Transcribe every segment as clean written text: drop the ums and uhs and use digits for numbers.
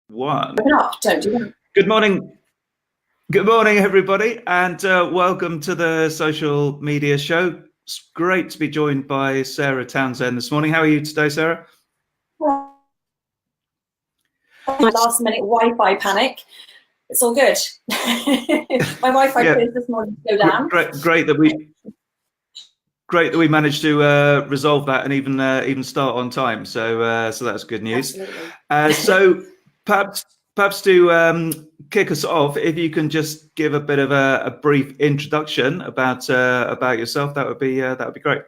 One. Open up, don't you? Good morning. Good morning, everybody, and welcome to the social media show. It's great to be joined by Sarah Townsend this morning. How are you today, Sarah? Last minute Wi-Fi panic. It's all good. My Wi-Fi Yeah. this morning to go down. Great that we managed to resolve that and even start on time. So that's good news. So perhaps to kick us off, if you can just give a bit of a brief introduction about yourself, that would be great.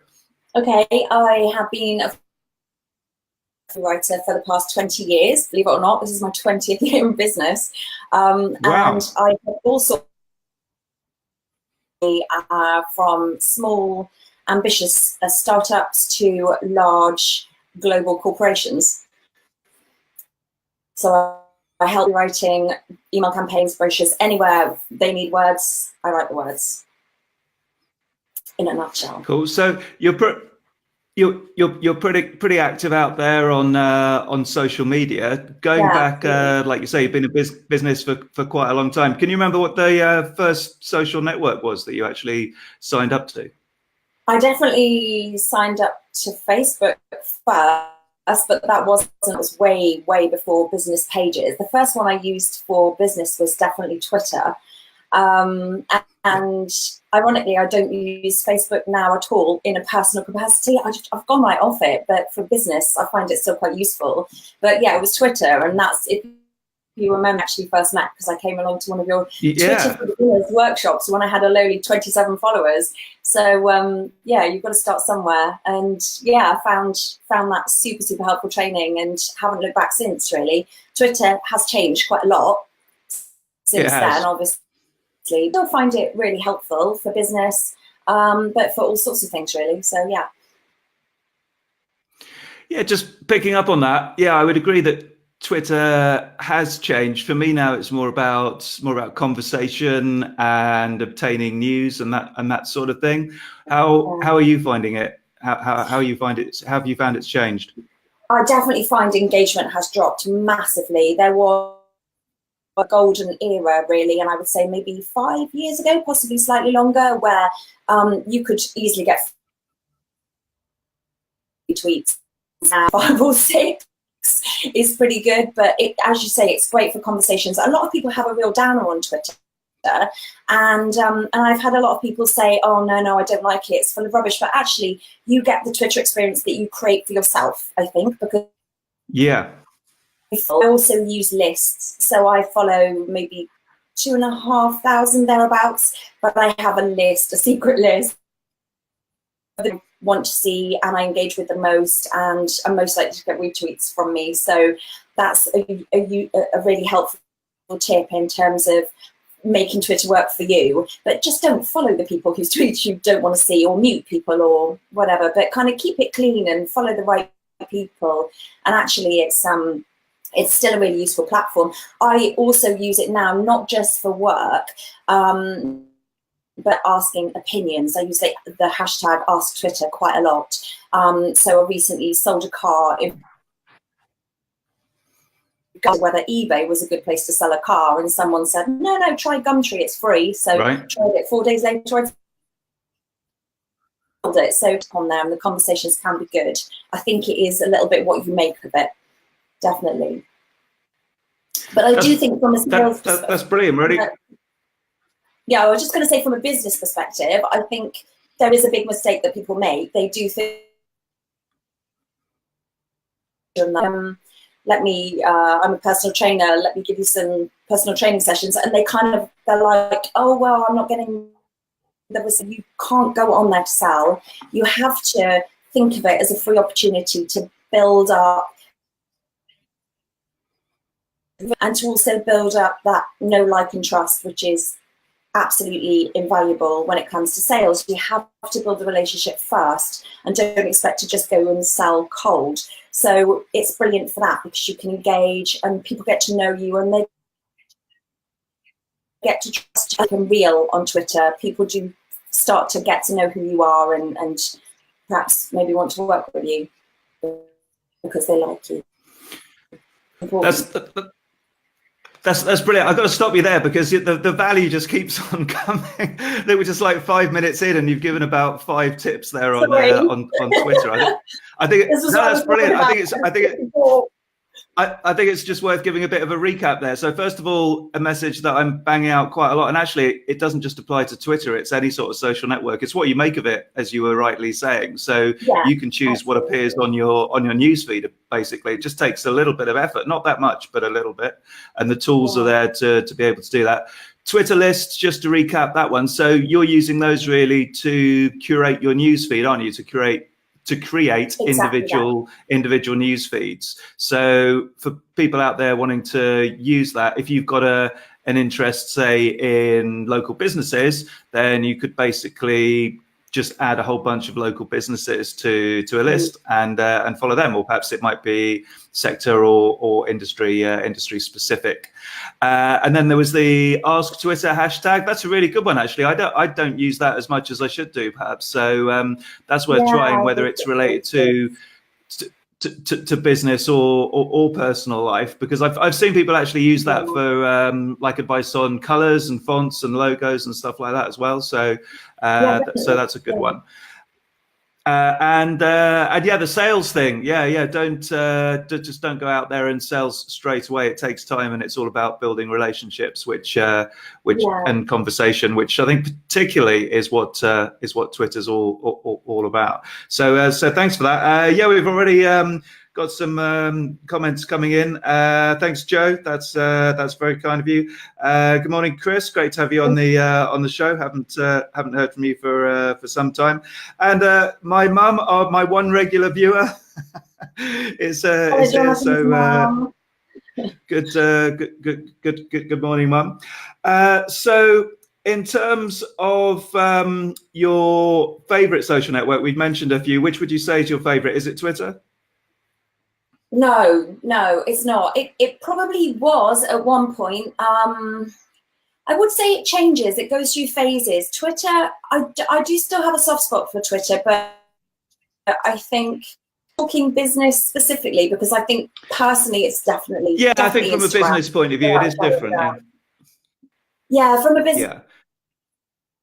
Okay, I have been a writer for the past 20 years. Believe it or not, this is my 20th year in business. Wow. And I have also from small, ambitious startups to large global corporations. So I help writing email campaigns, brochures, anywhere they need words, I write the words. In a nutshell. Cool. So you're pretty active out there on social media. Going back, like you say, you've been in business for quite a long time. Can you remember what the first social network was that you actually signed up to? I definitely signed up to Facebook first, but that was way before business pages. The first one I used for business was definitely Twitter. And ironically, I don't use Facebook now at all in a personal capacity. I've gone right off it, but for business, I find it still quite useful. But yeah, it was Twitter, and that's if you remember actually first met, because I came along to one of your Twitter for Beginners workshops when I had a lowly 27 followers. So yeah, you've got to start somewhere. And yeah, I found that super helpful training and haven't looked back since, really. Twitter has changed quite a lot since then, obviously. Still find it really helpful for business, but for all sorts of things, really. So yeah. Yeah, just picking up on that. Yeah, I would agree that Twitter has changed. For me now, it's more about conversation and obtaining news and that sort of thing. How are you finding it? How you find it? How have you found it's changed? I definitely find engagement has dropped massively. There was a golden era, really, and I would say maybe 5 years ago, possibly slightly longer, where you could easily get tweets. Now 5 or 6 is pretty good, but as you say, it's great for conversations. A lot of people have a real downer on Twitter, and I've had a lot of people say, "Oh no, I don't like it. It's full of rubbish." But actually, you get the Twitter experience that you create for yourself, I think, because I also use lists, so I follow maybe 2,500 thereabouts, but I have a list, a secret list that I want to see and I engage with the most, and I'm most likely to get retweets from me. So that's a really helpful tip in terms of making Twitter work for you. But just don't follow the people whose tweets you don't want to see, or mute people or whatever, but kind of keep it clean and follow the right people. And actually it's still a really useful platform. I also use it now, not just for work, but asking opinions. I use the hashtag Ask Twitter quite a lot. So I recently sold a car in whether eBay was a good place to sell a car, and someone said, no, try Gumtree, it's free. So tried it 4 days later, I sold it. So on there, and the conversations can be good. I think it is a little bit what you make of it, definitely. But I do think from a sales perspective, that's brilliant, really. Yeah, I was just going to say from a business perspective, I think there is a big mistake that people make. They do think, I'm a personal trainer, let me give you some personal training sessions. And they're like, oh, well, I'm not getting you can't go on there to sell. You have to think of it as a free opportunity to build up, and to also build up that know, like, and trust, which is absolutely invaluable when it comes to sales. You have to build the relationship first and don't expect to just go and sell cold. So it's brilliant for that, because you can engage and people get to know you and they get to trust you. And real on Twitter, people do start to get to know who you are and perhaps maybe want to work with you because they like you. That's brilliant. I've got to stop you there because the value just keeps on coming. They were just like 5 minutes in, and you've given about 5 tips there on Twitter. I think no, that's brilliant. I think it's just worth giving a bit of a recap there. So first of all, a message that I'm banging out quite a lot, and actually it doesn't just apply to Twitter, it's any sort of social network. It's what you make of it, as you were rightly saying. So you can choose what appears on your newsfeed, basically. It just takes a little bit of effort, not that much, but a little bit. And the tools are there to be able to do that. Twitter lists, just to recap that one. So you're using those really to curate your newsfeed, aren't you? To create individual news feeds. So for people out there wanting to use that, if you've got an interest, say, in local businesses, then you could basically just add a whole bunch of local businesses to a list and follow them, or perhaps it might be sector or industry specific. And then there was the Ask Twitter hashtag. That's a really good one, actually. I don't use that as much as I should do, perhaps. So that's worth trying, whether it's related to business or personal life, because I've seen people actually use that for like advice on colors and fonts and logos and stuff like that as well. So so that's a good one. And the sales thing. Don't go out there and sell straight away. It takes time, and it's all about building relationships, which and conversation, which I think particularly is what Twitter's all about. So thanks for that. We've already got some comments coming in. Thanks, Joe. That's very kind of you. Good morning, Chris. Great to have you on the show. Haven't heard from you for some time. And my mum, my one regular viewer, is here. So good morning, Mum. So in terms of your favourite social network, we've mentioned a few. Which would you say is your favourite? Is it Twitter? No, it's not. It probably was at one point. I would say it changes. It goes through phases. Twitter, I do still have a soft spot for Twitter, but I think talking business specifically, because I think personally it's definitely I think from Instagram. A business point of view, it is different. Yeah, from a business.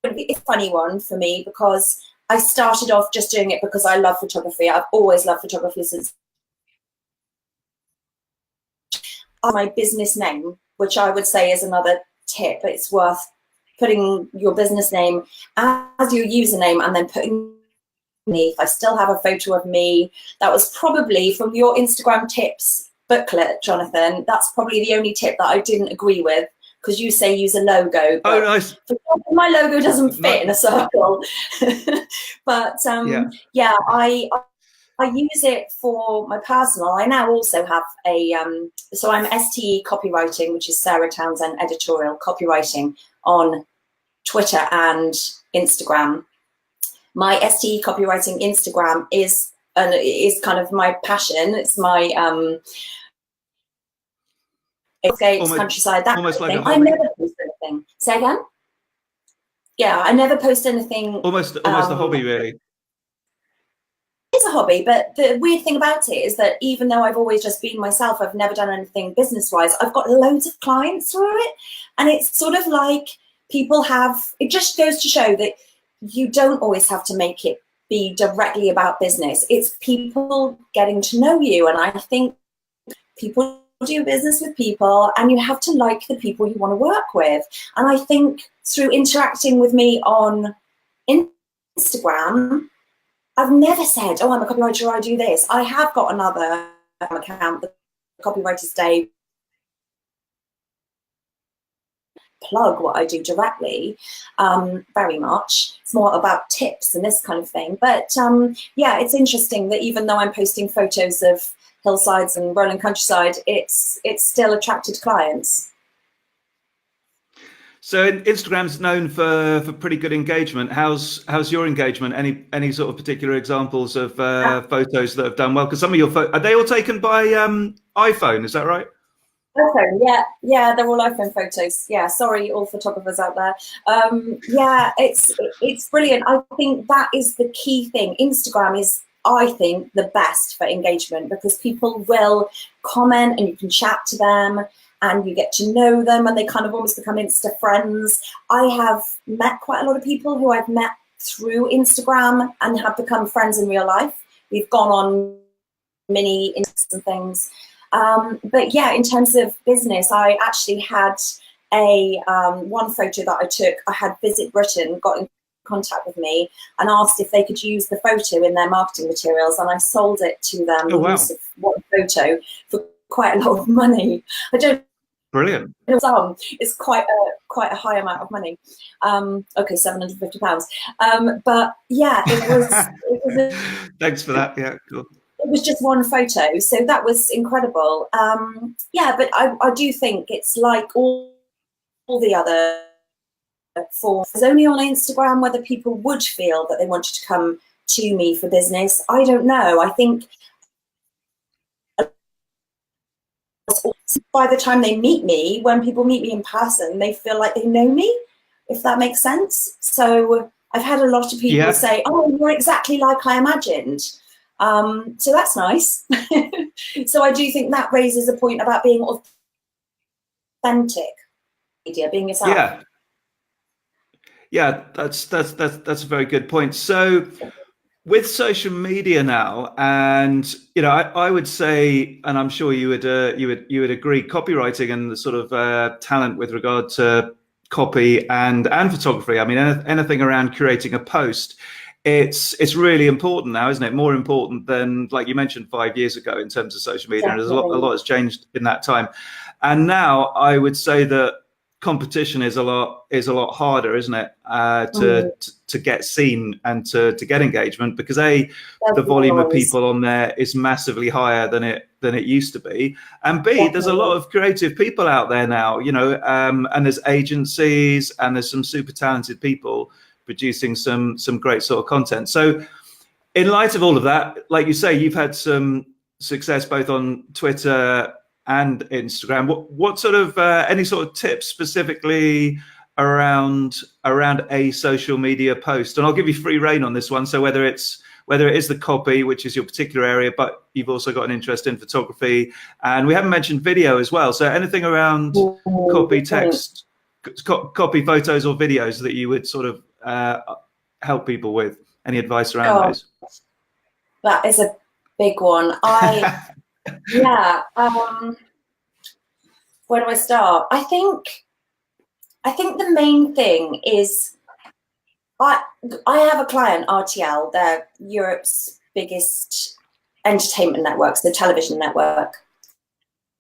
It's a funny one for me because I started off just doing it because I love photography. I've always loved photography since my business name, which I would say is another tip. It's worth putting your business name as your username and then putting me. I still have a photo of me. That was probably from your Instagram tips booklet, Jonathan. That's probably the only tip that I didn't agree with, because you say use a logo. Oh, nice. My logo doesn't fit in a circle. But I use it for my personal. I now also have so I'm STE copywriting, which is Sarah Townsend editorial copywriting, on Twitter and Instagram. My STE copywriting Instagram is kind of my passion. It's my escapes, countryside, that almost kind of like thing. I never post anything. Say again? Yeah, I never post anything. Almost a hobby, really. It's a hobby, but the weird thing about it is that even though I've always just been myself, I've never done anything business-wise, I've got loads of clients through it. And it's sort of like it just goes to show that you don't always have to make it be directly about business. It's people getting to know you. And I think people do business with people, and you have to like the people you want to work with. And I think through interacting with me on Instagram, I've never said, oh, I'm a copywriter, I do this. I have got another account, the Copywriters Day, plug what I do directly, very much. It's more about tips and this kind of thing. But it's interesting that even though I'm posting photos of hillsides and rolling countryside, it's still attracted clients. So Instagram's known for pretty good engagement. How's your engagement? Any sort of particular examples of photos that have done well? Because some of your are they all taken by iPhone? Is that right? iPhone, yeah, they're all iPhone photos. Yeah, sorry, all photographers out there. It's brilliant. I think that is the key thing. Instagram is, I think, the best for engagement, because people will comment and you can chat to them. and you get to know them, and they kind of almost become Insta friends. I have met quite a lot of people who I've met through Instagram and have become friends in real life. We've gone on mini Instas and things. But yeah, in terms of business, I actually had one photo that I took. I had Visit Britain got in contact with me and asked if they could use the photo in their marketing materials, and I sold it to them. Oh, wow. Use of one photo for quite a lot of money. I don't. Brilliant. It's quite a high amount of money. Okay, £750. But yeah, it was Thanks for that. Yeah, cool. It was just one photo, so that was incredible. Yeah, but I do think it's like all the other forms. It's only on Instagram whether people would feel that they wanted to come to me for business. I don't know. I think by the time they meet me, when people meet me in person, they feel like they know me, if that makes sense. So I've had a lot of people say, "Oh, you're exactly like I imagined." So that's nice. So I do think that raises a point about being authentic, being yourself. Yeah, that's a very good point. So with social media now, and I would say, and I'm sure you would agree, copywriting and the sort of talent with regard to copy and photography. I mean, anything around curating a post. It's really important now, isn't it? More important than, like you mentioned, 5 years ago in terms of social media. And a lot has changed in that time. And now I would say that competition is a lot harder, isn't it? To get seen and to get engagement, because the volume of people on there is massively higher than it used to be, and B, there's a lot of creative people out there now, and there's agencies and there's some super talented people producing some great sort of content. So in light of all of that, like you say, you've had some success both on Twitter and Instagram. What sort of any sort of tips specifically around a social media post? And I'll give you free reign on this one. So whether it is the copy, which is your particular area, but you've also got an interest in photography, and we haven't mentioned video as well. So anything around copy, text, copy, photos, or videos that you would sort of help people with. Any advice around those? That is a big one. Yeah. Where do I start? I think the main thing is I have a client, RTL. They're Europe's biggest entertainment network, the television network.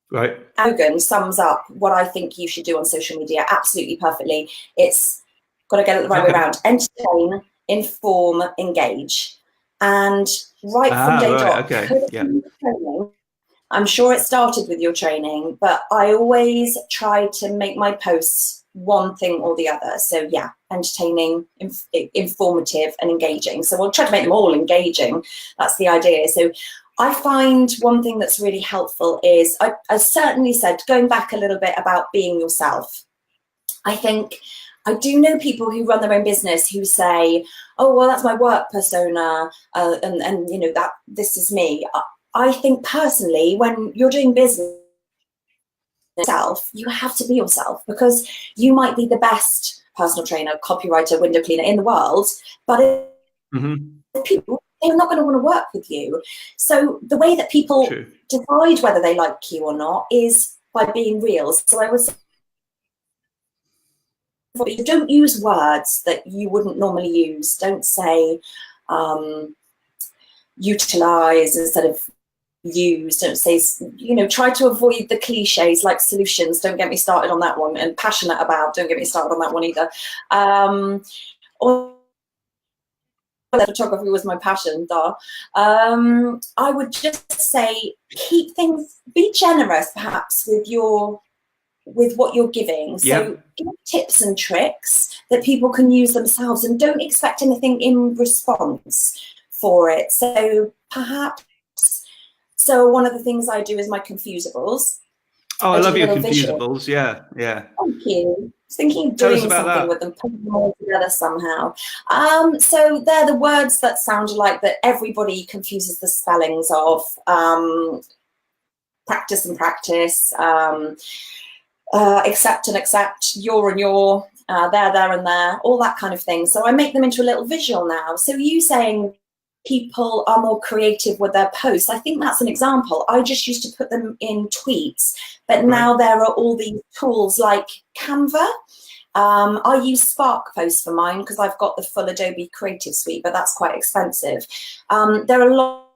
Right. Hogan sums up what I think you should do on social media absolutely perfectly. It's got to get it the right way around. Entertain, inform, engage. And right from day dot, training, I'm sure it started with your training, but I always try to make my posts one thing or the other. So yeah, entertaining, informative, and engaging. So we'll try to make them all engaging. That's the idea. So I find one thing that's really helpful is, I certainly said, going back a little bit about being yourself. I think I do know people who run their own business who say, "Oh, well, that's my work persona, and that this is me." I think personally, when you're doing business yourself, you have to be yourself, because you might be the best personal trainer, copywriter, window cleaner in the world, but if people, they're not going to want to work with you. So the way that people decide whether they like you or not is by being real. So I would say, don't use words that you wouldn't normally use. Don't say utilize instead of use. Don't say, try to avoid the cliches like solutions. Don't get me started on that one. And passionate about, don't get me started on that one either. Or photography was my passion, I would just say, be generous perhaps with what you're giving. So give tips and tricks that people can use themselves, and don't expect anything in response for it. So perhaps, one of the things I do is my confusables. Oh, I love your confusables. Yeah. Thank you. I was thinking of doing something with them, putting them all together somehow. So they're the words that sound like that everybody confuses the spellings of. Practice and practice. accept and accept, you're and you're, there and there, all that kind of thing. So I make them into a little visual now. So you saying people are more creative with their posts, I think that's an example. I just used to put them in tweets, but now there are all these tools like Canva. I use Spark Posts for mine because I've got the full Adobe Creative Suite, but that's quite expensive. There are a lot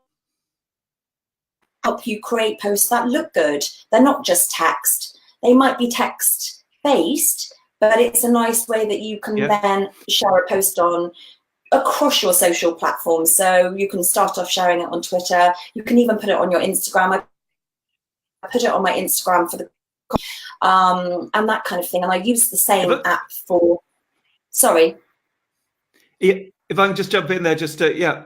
help you create posts that look good. They're not just text. They might be text based, but it's a nice way that you can then share a post on across your social platforms. So you can start off sharing it on Twitter. You can even put it on your Instagram. I put it on my Instagram for the and that kind of thing. And I use the same app for. Sorry. Yeah, if I can just jump in there, just to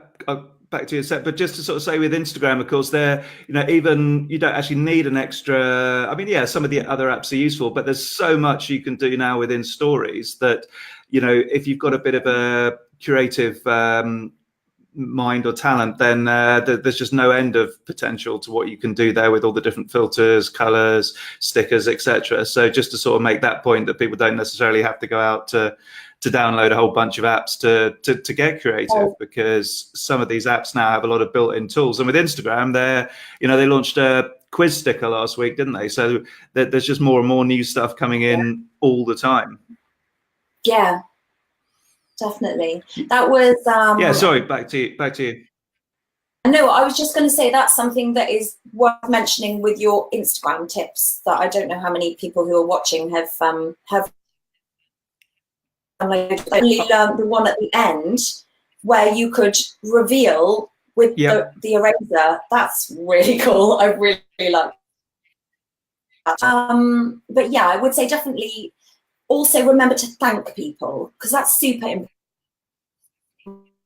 back to your set, but just to sort of say with Instagram, of course, there, even you don't actually need an extra. I mean, some of the other apps are useful, but there's so much you can do now within Stories that, if you've got a bit of a creative mind or talent, then there's just no end of potential to what you can do there with all the different filters, colors, stickers, etc. So just to sort of make that point that people don't necessarily have to go out to download a whole bunch of apps to get creative, because some of these apps now have a lot of built-in tools. And with Instagram, they launched a quiz sticker last week, didn't they? So there's just more and more new stuff coming in all the time. Yeah, definitely. That was sorry, back to you. No, I was just going to say that's something that is worth mentioning with your Instagram tips that I don't know how many people who are watching have only learned the one at the end where you could reveal with the eraser. That's really cool. I really like that. But I would say definitely also remember to thank people, because that's super important.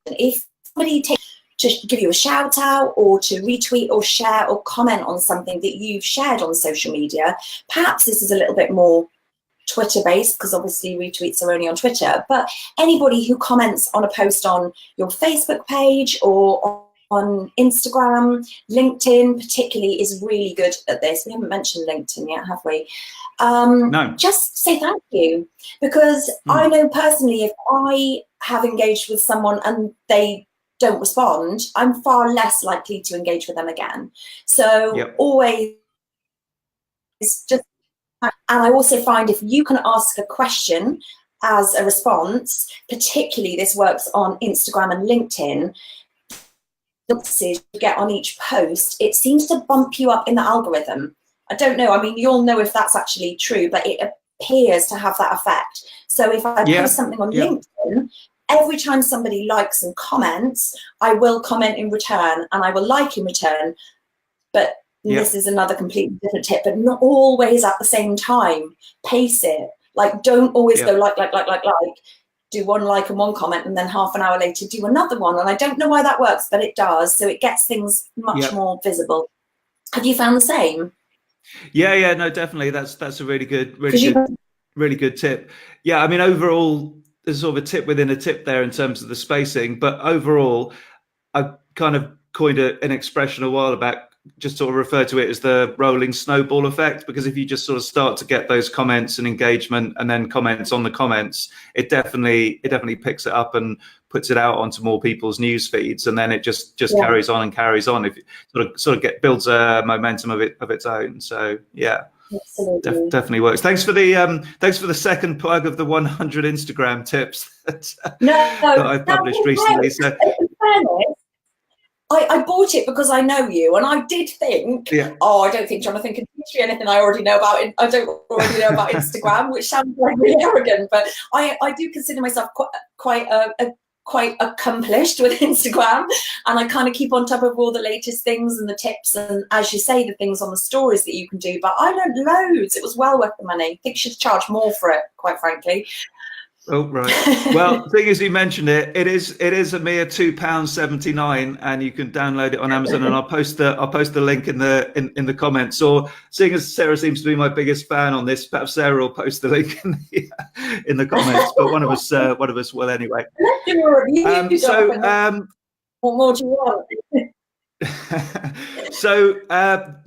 If somebody takes to give you a shout out or to retweet or share or comment on something that you've shared on social media, perhaps this is a little bit more Twitter based, because obviously retweets are only on Twitter, but anybody who comments on a post on your Facebook page or on Instagram, LinkedIn particularly is really good at this. We haven't mentioned LinkedIn yet, have we? No. Just say thank you, because I know personally if I have engaged with someone and they don't respond, I'm far less likely to engage with them again. So always just. And I also find if you can ask a question as a response, particularly this works on Instagram and LinkedIn, you get on each post, it seems to bump you up in the algorithm. I don't know. I mean, you'll know if that's actually true, but it appears to have that effect. So if I post something on LinkedIn, every time somebody likes and comments, I will comment in return and I will like in return. But this is another completely different tip, but not always at the same time. Pace it. Like, don't always go like. Do one like and one comment, and then half an hour later do another one. And I don't know why that works, but it does. So it gets things much more visible. Have you found the same? Yeah, no, definitely. That's a really good tip. Yeah, I mean, overall, there's sort of a tip within a tip there in terms of the spacing, but overall, I kind of coined an expression a while back, just sort of refer to it as the rolling snowball effect, because if you just sort of start to get those comments and engagement and then comments on the comments, it definitely picks it up and puts it out onto more people's news feeds, and then it just carries on and carries on. If it sort of builds a momentum of its own. So definitely works. Thanks for the second plug of the 100 Instagram tips that I published recently. So in fairness, I bought it because I know you, and I did think, I don't think Jonathan can teach me anything I already know about. I don't already know about Instagram, which sounds like really arrogant, but I do consider myself quite accomplished with Instagram, and I kind of keep on top of all the latest things and the tips, and as you say, the things on the stories that you can do. But I learned loads. It was well worth the money. I think you should charge more for it, quite frankly. Oh, right. Well, the thing is, you mentioned it is a mere £2.79, and you can download it on Amazon, and I'll post the link in the comments. Or seeing as Sarah seems to be my biggest fan on this, perhaps Sarah will post the link in the comments, but one of us will anyway. Let's do a review. What more do you want? So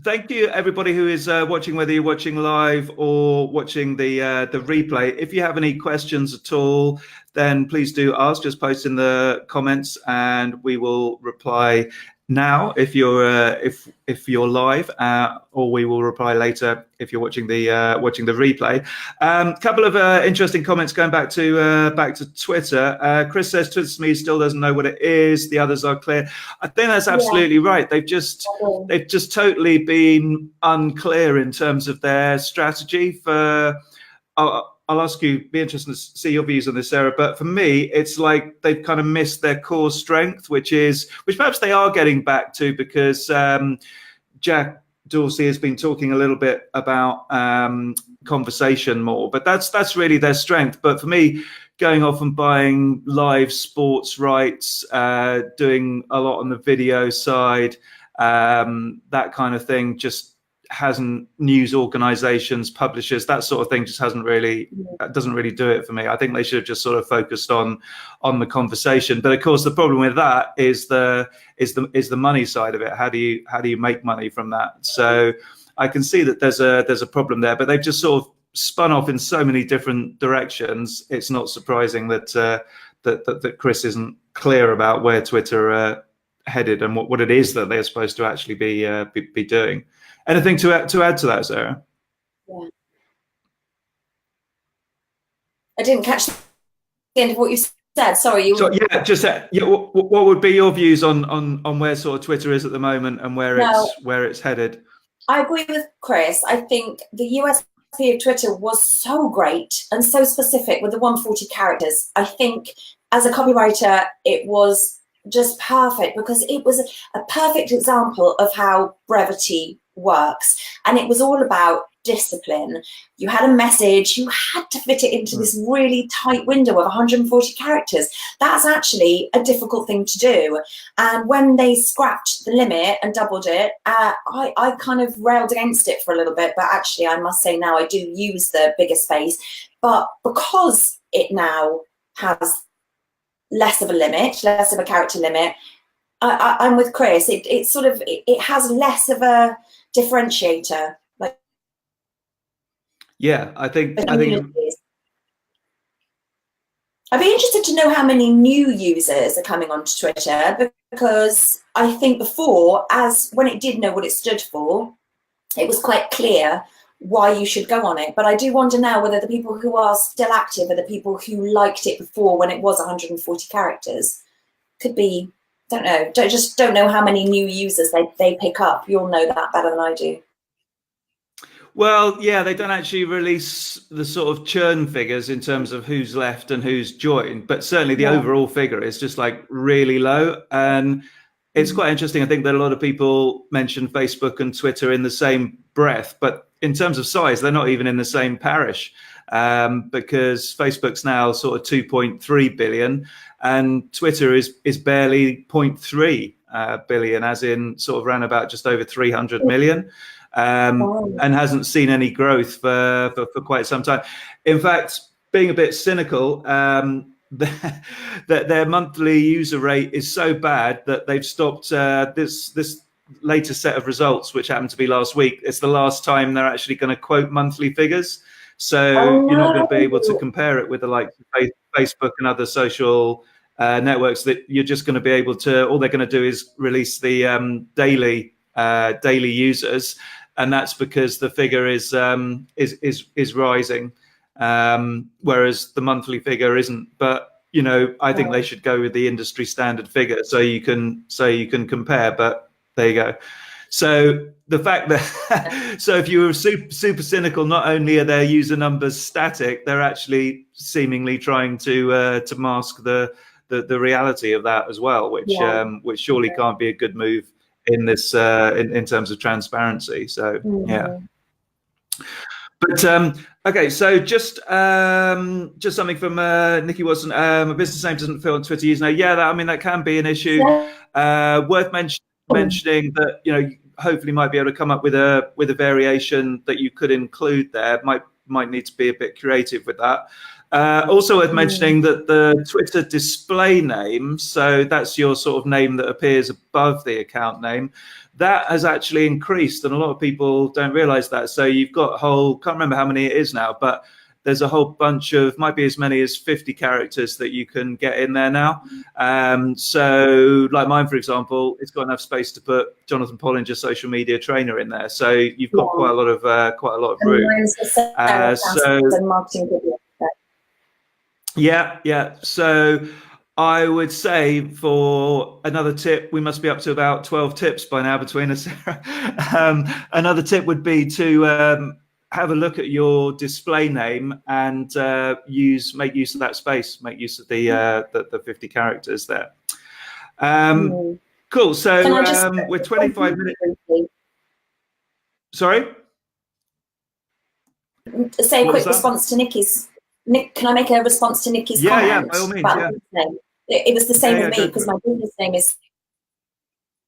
thank you everybody who is watching, whether you're watching live or watching the replay. If you have any questions at all, then please do ask. Just post in the comments and we will reply now if you're live, or we will reply later if you're watching the replay. Couple of interesting comments going back to Twitter. Chris says Twitter to me still doesn't know what it is. The others are clear. I think that's absolutely right. They've just totally been unclear in terms of their strategy for. I'll ask you, be interested to see your views on this, Sarah. But for me, it's like they've kind of missed their core strength, which perhaps they are getting back to, because Jack Dorsey has been talking a little bit about conversation more, but that's really their strength. But for me, going off and buying live sports rights, doing a lot on the video side, that kind of thing, just hasn't, news organizations, publishers, that sort of thing just doesn't really do it for me. I think they should have just sort of focused on the conversation. But of course the problem with that is the money side of it. How do you make money from that? So I can see that there's a problem there, but they've just sort of spun off in so many different directions. It's not surprising that that Chris isn't clear about where Twitter headed and what it is that they're supposed to actually be doing. Anything to add to that, Sarah? Yeah. I didn't catch the end of what you said. Sorry. What would be your views on where sort of Twitter is at the moment and where it's headed? I agree with Chris. I think the USP of Twitter was so great and so specific with the 140 characters. I think as a copywriter, it was just perfect because it was a perfect example of how brevity works, and it was all about discipline. You had a message, you had to fit it into this really tight window of 140 characters. That's actually a difficult thing to do, and when they scrapped the limit and doubled it, I kind of railed against it for a little bit, but actually I must say now I do use the bigger space. But because it now has less of a limit, less of a character limit, I'm with Chris. It has less of a differentiator. I think I'd be interested to know how many new users are coming onto Twitter, because I think before, when it did know what it stood for, it was quite clear why you should go on it. But I do wonder now whether the people who are still active are the people who liked it before when it was 140 characters. Could be. Don't know. Don't know how many new users they pick up. You'll know that better than I do. Well, yeah, they don't actually release the sort of churn figures in terms of who's left and who's joined, but certainly the overall figure is just like really low. And it's quite interesting. I think that a lot of people mention Facebook and Twitter in the same breath, but in terms of size, they're not even in the same parish, because Facebook's now sort of 2.3 billion. And Twitter is barely 0.3 billion, as in sort of around about just over 300 million, and hasn't seen any growth for quite some time. In fact, being a bit cynical, their monthly user rate is so bad that they've stopped this latest set of results, which happened to be last week. It's the last time they're actually going to quote monthly figures. So you're not going to be able to compare it with the likes of Facebook and other social networks. That you're just going to be able to. All they're going to do is release the daily users, and that's because the figure is rising, whereas the monthly figure isn't. But I think they should go with the industry standard figure so you can compare. But there you go. So the fact that so if you were super cynical, not only are their user numbers static, they're actually seemingly trying to mask the reality of that as well, which surely can't be a good move in this in terms of transparency. So But okay, so just something from Nikki Watson. A business name doesn't fit on Twitter username. Yeah, that can be an issue. Worth mentioning that hopefully might be able to come up with a variation that you could include there. Might might need to be a bit creative with that. Also worth mentioning that the Twitter display name, so that's your sort of name that appears above the account name, that has actually increased, and a lot of people don't realize that. So you've got a whole, can't remember how many it is now, but there's a whole bunch of, might be as many as 50 characters that you can get in there now. So like mine, for example, it's got enough space to put Jonathan Pollinger, social media trainer, in there. So you've got quite a lot of room. So marketing video. Yeah. So I would say, for another tip, we must be up to about 12 tips by now between us, Sarah. Another tip would be to have a look at your display name and make use of that space, make use of the 50 characters there. Cool. So we're 25 minutes. Sorry? Say a quick response to Nikki's. Nick, can I make a response to Nikki's comment? Yeah, by all means, yeah. It was the same with me, because my business name is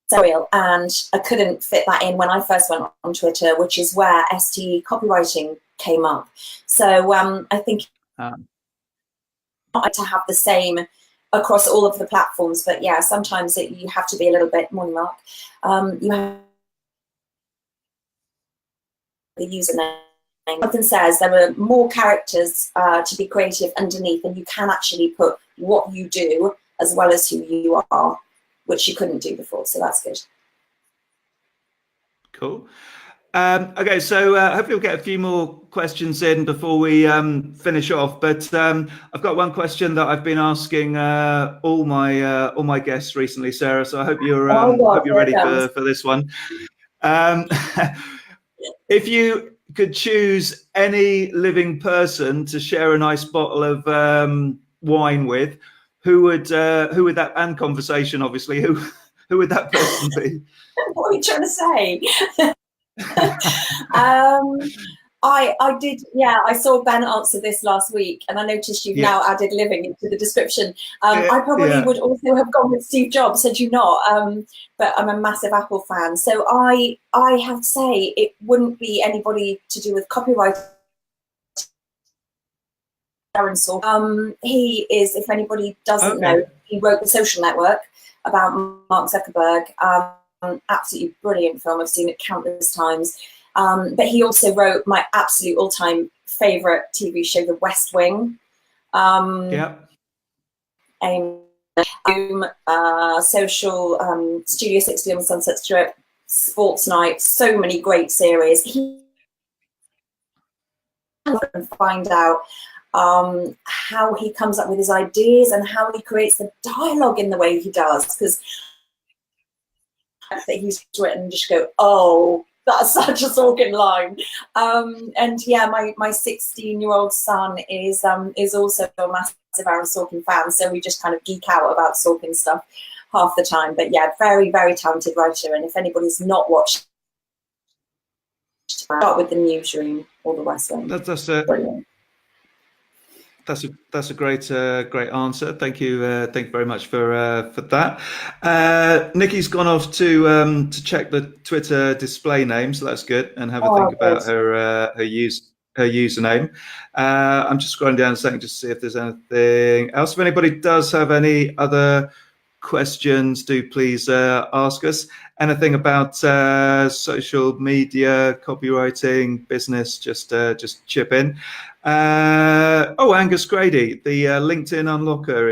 Serial, and I couldn't fit that in when I first went on Twitter, which is where ST copywriting came up. So I think to have the same across all of the platforms, but yeah, sometimes you have to be a little bit more Mark. You have the username. Jonathan says there are more characters to be creative underneath, and you can actually put what you do as well as who you are, which you couldn't do before. So that's good. Cool. Okay, so hopefully we'll get a few more questions in before we finish off. But I've got one question that I've been asking all my guests recently, Sarah. So I hope you're ready for this one. If you could choose any living person to share a nice bottle of wine with, who would that, and conversation, obviously, who would that person be? What are you trying to say? I did, I saw Ben answer this last week, and I noticed you've now added living into the description. I probably would also have gone with Steve Jobs, had you not, but I'm a massive Apple fan. So I have to say it wouldn't be anybody to do with copyright. He is, if anybody doesn't know, he wrote The Social Network about Mark Zuckerberg. Absolutely brilliant film. I've seen it countless times. But he also wrote my absolute all-time favorite TV show, The West Wing. Social, Studio 60 on Sunset Strip, Sports Night, so many great series. He find out how he comes up with his ideas and how he creates the dialogue in the way he does, because that he's written just go, oh, that's such a Sorkin line. And yeah, my 16-year-old son is also a massive Aaron Sorkin fan, so we just kind of geek out about Sorkin stuff half the time. But yeah, very, very talented writer. And if anybody's not watched, start with The Newsroom or The West Wing. That's brilliant. That's a great answer. Thank you very much for that. Nikki's gone off to check the Twitter display name, so that's good, and have a think about her username. I'm just scrolling down a second just to see if there's anything else. If anybody does have any other questions, do please ask us. Anything about social media, copywriting, business, just chip in. Angus Grady, the LinkedIn unlocker,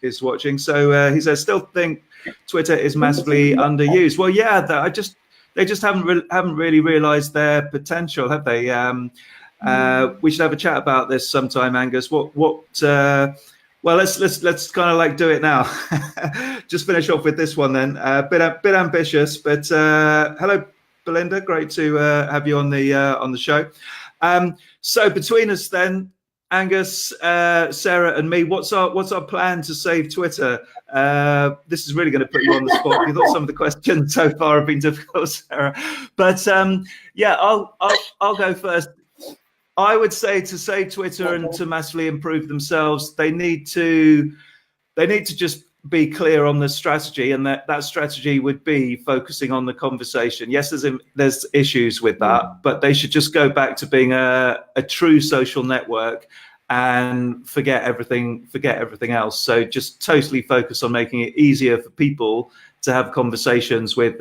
is watching. So he says, still think Twitter is massively underused. Well, yeah, they just haven't really realised their potential, have they? We should have a chat about this sometime, Angus. Well, let's kind of like do it now. Just finish off with this one then. Bit ambitious, but hello, Belinda. Great to have you on the show. So between us then, Angus, Sarah, and me, what's our plan to save Twitter? This is really going to put you on the spot. You thought some of the questions so far have been difficult, Sarah, but yeah, I'll go first. I would say to save Twitter and to massively improve themselves, they need to just be clear on the strategy, and that strategy would be focusing on the conversation. Yes, there's issues with that, but they should just go back to being a true social network and forget everything else. So just totally focus on making it easier for people to have conversations with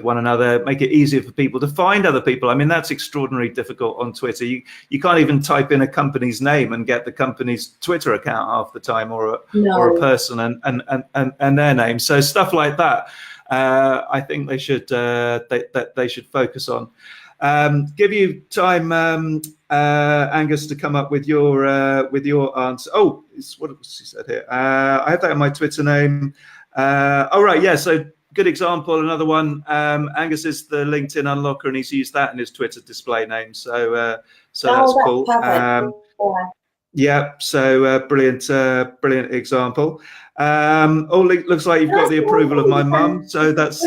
one another, make it easier for people to find other people. I mean, that's extraordinarily difficult on Twitter. You can't even type in a company's name and get the company's Twitter account half the time, or a person and their name. So stuff like that, I think they should they should focus on. Give you time, Angus, to come up with your answer. Oh, what was he said here? I have that in my Twitter name. Oh, right. Yeah. So good example. Another one. Angus is the LinkedIn unlocker, and he's used that in his Twitter display name. So that's cool. Yeah. So brilliant example. Looks like you've got the approval of my mum. So that's.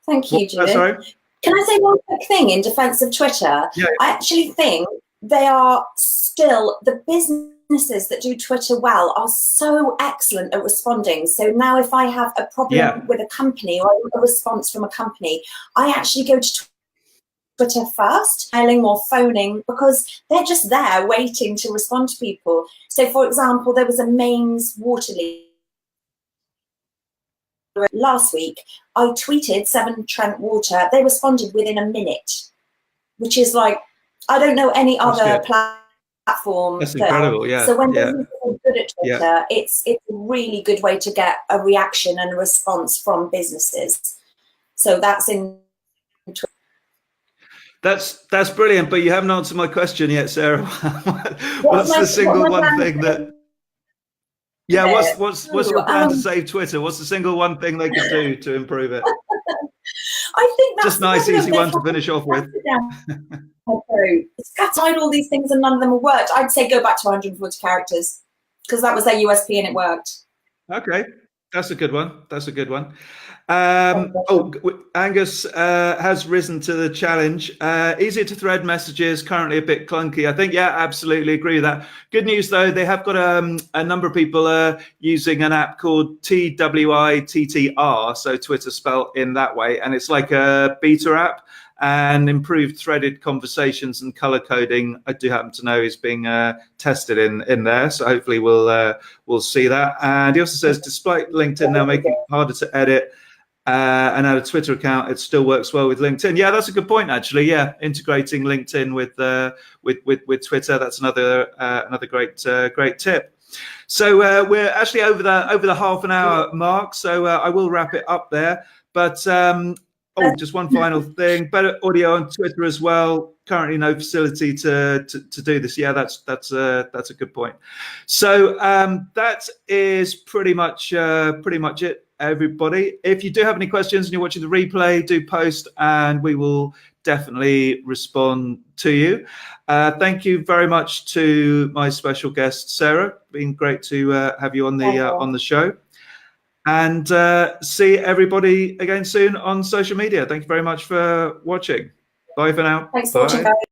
Thank you, Judith. Sorry. Can I say one quick thing in defense of Twitter? Yeah. I actually think they are still, the businesses that do Twitter well are so excellent at responding. So now if I have a problem with a company or a response from a company, I actually go to Twitter first, emailing or phoning, because they're just there waiting to respond to people. So for example, there was a mains water leak last week. I tweeted Severn Trent Water. They responded within a minute, which is like, I don't know any other platform. That's incredible, yeah. So when businesses are good at Twitter, it's a really good way to get a reaction and a response from businesses. So that's in Twitter. That's brilliant, but you haven't answered my question yet, Sarah. What's the single one thing that? Yeah, what's your plan to save Twitter? What's the single one thing they could do to improve it? I think that's just nice, easy one to finish off with. It's scattered all these things and none of them have worked. I'd say go back to 140 characters because that was their USP and it worked. Okay, that's a good one. That's a good one. Angus has risen to the challenge. Easier to thread messages, currently a bit clunky. I think, yeah, absolutely agree with that. Good news, though, they have got a number of people using an app called TWITTR, so Twitter spelled in that way, and it's like a beta app. And improved threaded conversations and color coding, I do happen to know, is being tested in there. So hopefully we'll see that. And he also says, despite LinkedIn now making it harder to edit and add a Twitter account, it still works well with LinkedIn. Yeah, that's a good point, actually. Yeah, integrating LinkedIn with Twitter, that's another great tip. So we're actually over the half an hour mark. So I will wrap it up there. But just one final thing. Better audio on Twitter as well. Currently, no facility to do this. Yeah, that's a good point. So that is pretty much it, everybody. If you do have any questions and you're watching the replay, do post, and we will definitely respond to you. Thank you very much to my special guest, Sarah. Been great to have you on the show. And see everybody again soon on social media. Thank you very much for watching. Bye for now. Thanks for watching, guys.